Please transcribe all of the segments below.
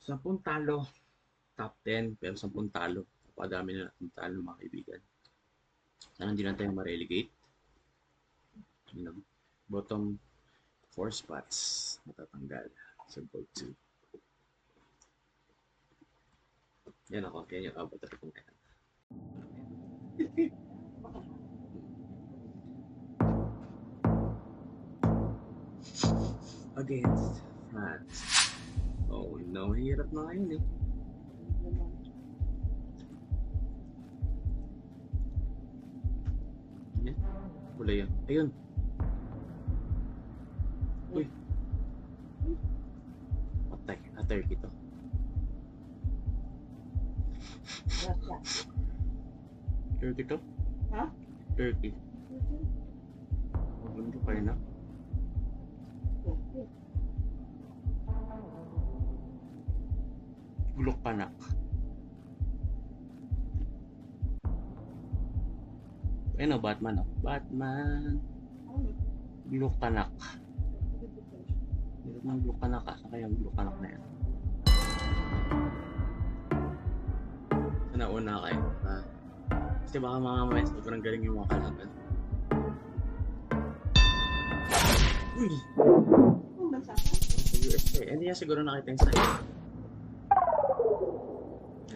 10 talo. Top 10, pero 10 talo. Napadami na natin talo mga kaibigan. Sana hindi na tayo ma-relegate. Bottom 4 spots matatanggal sa Gold 2. Yan ako, yan yung avatar ko ngayon. Against France. Oh no, hirap na ngayon eh. Yan, wala yan. Ayun. Uy. Patay, Turkey to. Turkey to? Ha? Turkey. Maganda pa rin ah. Bulok panak. Ayun o, Batman o. Batman. Bulok panak. Meron ng bulok panak ah. Saan kaya yung bulok panak na yan? Sana una kayo. Kasi baka mga mamaya sobrang galing yung mga kalaban. Uy! Ang bansa ka? Sa USA. Hindi niya siguro nakita yung sign.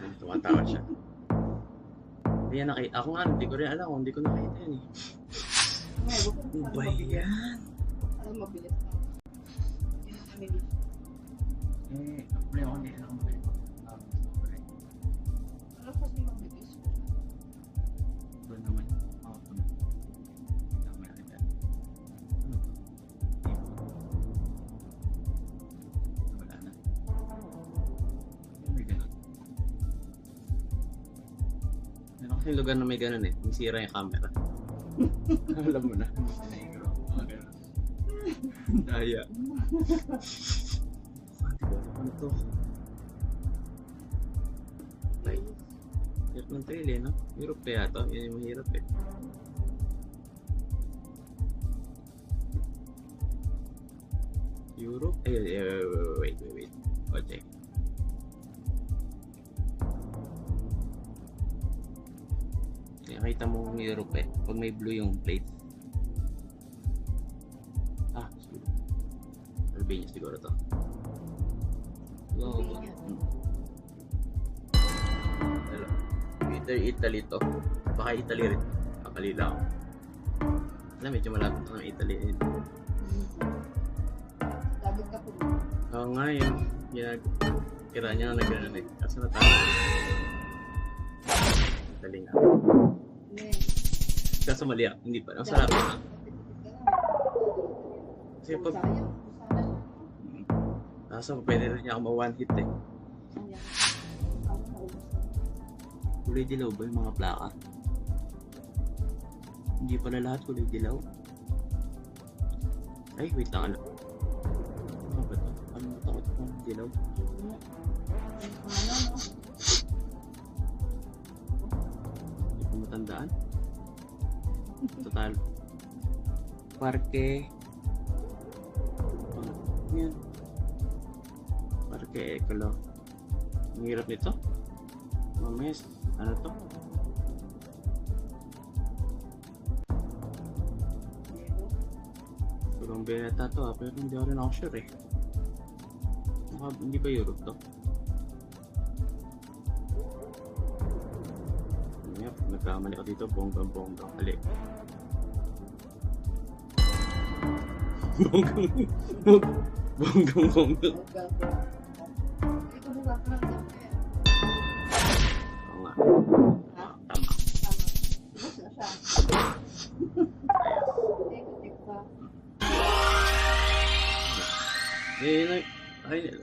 Yan, tumatawa siya. Hindi niya nakita. Ako nga, hindi ko rin alam kung hindi ko nakita yan eh. Ano ba yan? Alam, mabilis ka. Yun ang mabilis. Apply ako niya. Ano Alam kasi mabilis. ba naman? Tama na kita. Wala na. May ganun. Meron kasi lugar na may ganun eh. May sira yung camera. Alam mo na. Mga ganun. Daya. Ano to? Like, hirap ng trail eh, no? Europe kaya to? Yan yung mahirap eh. Europe? Wait. Okay. Nakita mo yung Europe eh. Pag may blue yung plate. Siguro. Albania siguro to. Albania. Hello. Either Italy to. Baka Italy rin. Kakalila ako. Alam, medyo malapit na ng Italy. Dapat ka po. Oo nga yun. Kira niya na gano'n eh. Kaso na tayo. Italy nga. Kaso mali ah. Hindi pa. Ang sarap na. Kasi pag... Kaso pwede rin niya ako ma-one hit eh. Kulay dilaw ba yung mga plaka? Hindi pala lahat kulay dilaw. Ay, wait lang. Ano ba ito? Ano ba ito? Kulay dilaw? Hindi ko matandaan. Total. Parque. Yan. Parque Ecolo. Ang hirap nito. Mamaya, ano to? Colombia yata to pero hindi ako rin ako sure eh. Hindi ba Europe to? Yep, nagkamali ako dito, bonggang-bongga. Hali. Bonggang-bongga. Oo nga. Tama.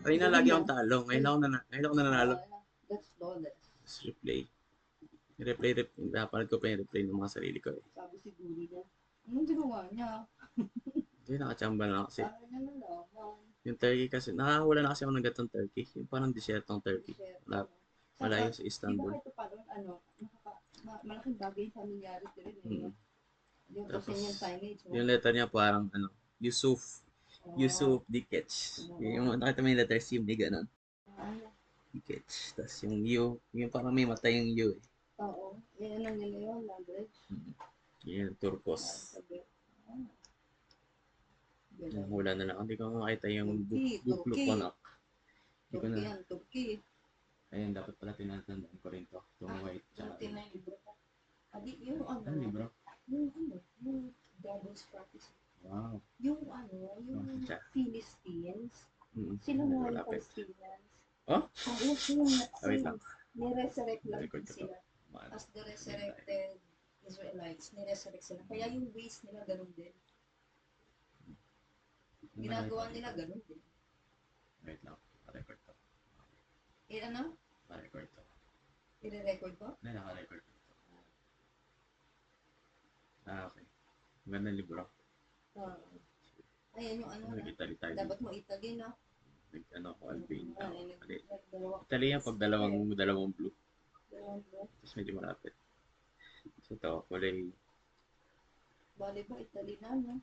Ay na lagi akong talo. Ngayon ako na nanalo. That's flawless. Let's replay. Napanood ko pa yung replay ng mga sarili ko eh. Sabi siguro niya. Anong ginawa niya? Hindi, nakachamba na kasi. Sabi niya nalaman. Yung turkey kasi, nakahula na kasi ako ng gatong turkey. Yung parang desertong turkey. Malayo sa Istanbul. Di ba ito parang malaking bagay sa nangyari sa rin eh. Yung kasi yung signage mo. Yung letter niya parang Yusuf Dikec. Yung nakita mo yung letter C, may ganun. Tickets. Tapos yung U, yung parang may mata yung U eh. Oo. Yan ang nila yun, language. Yan, turquoise. Sabi. Yung hula na lang. Hindi ko makita yung Turkey, bukluk Turkey. ko na. Hindi ko Turkey na. yan, Turkey. Ayun, dapat pala tinatandaan ko rin to. Itong white. Tsaka Turkey na yung libro ko. Adi, yung ano, ano libro? yung Devil's Practice. Wow. Yung ano, yung Siya. Philistines. Mm. Sila mga yung Malapit. Palestinians. Oh? Oo, sila Wait lang. ni-resurrect lang Record ko to. sila. As the resurrected Israelites, ni-resurrect sila. Kaya yung ways nila ganun din. Ginagawa nila ganun din. Wait lang. Pa-record to. Ano? Pa-record to. I-record ko? Hindi, naka-record to. Okay. Magandang libro. Ayan yung ano na. Nag-Italy tayo. Dapat mo itagin, no? Nag-ano ako, Alvin. Mali. Dalawa. Italy yan pag dalawang blue. Dalawang blue. Tapos medyo malapit. So ito, kulay. Bali ba, Italy na, no?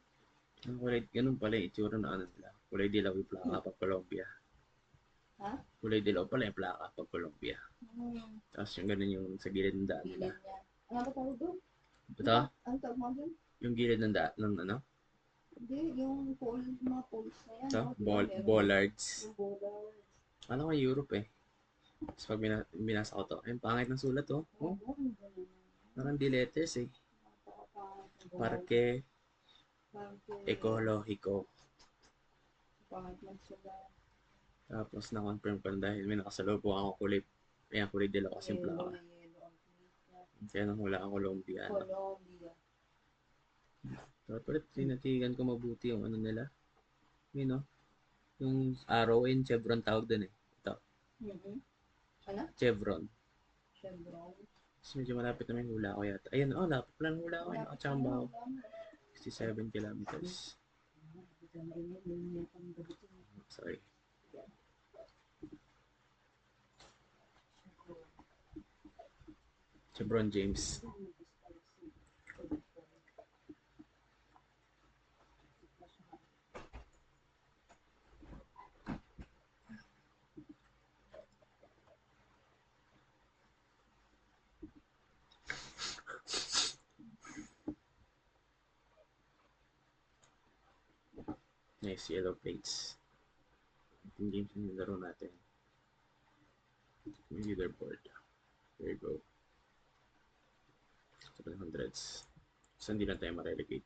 Ang kulay, ganun pala yung itsura na ano nila. Kulay dilaw yung plaka pag Colombia. Ha? Kulay dilaw pala yung plaka pag Colombia. Tapos yung ganun yung sa gilid ng daan nila. Gilid niya. Ano ba tawag doon? Ito, Ang tawag mo doon? yung gilid ng daan, ng ano? Hindi, yung pole, mga poles na yan. Ito, no? Meron. bollards. Yung bollards. Ano ko Europe eh. Tapos pag binasa ko to, ayun, pangit ng sulat oh. Oh, parang di letters eh. Parque Ecológico. Pangit ng sulat. Tapos na-confirm ko na dahil may nakasalubong ako kulay. Ayan, kulay dilaw kasi yung plaka. Kaya nang hula ang Colombiano. Colombia. Dapat pala tinatigan ko mabuti yung ano nila. Yun oh. Yung arrow and chevron tawag dun eh. Ito. Ano? Chevron. Chevron. Tapos medyo malapit na may hula ko yata. Ayun, oh, lapit pala ng hula ko. Nakachamba ako. 67 kilometers. Sorry. Chevron James. Nice yellow plates. Yung games na nilaro natin. Yung leaderboard. There you go. 700s. So, hindi lang tayo ma-relegate.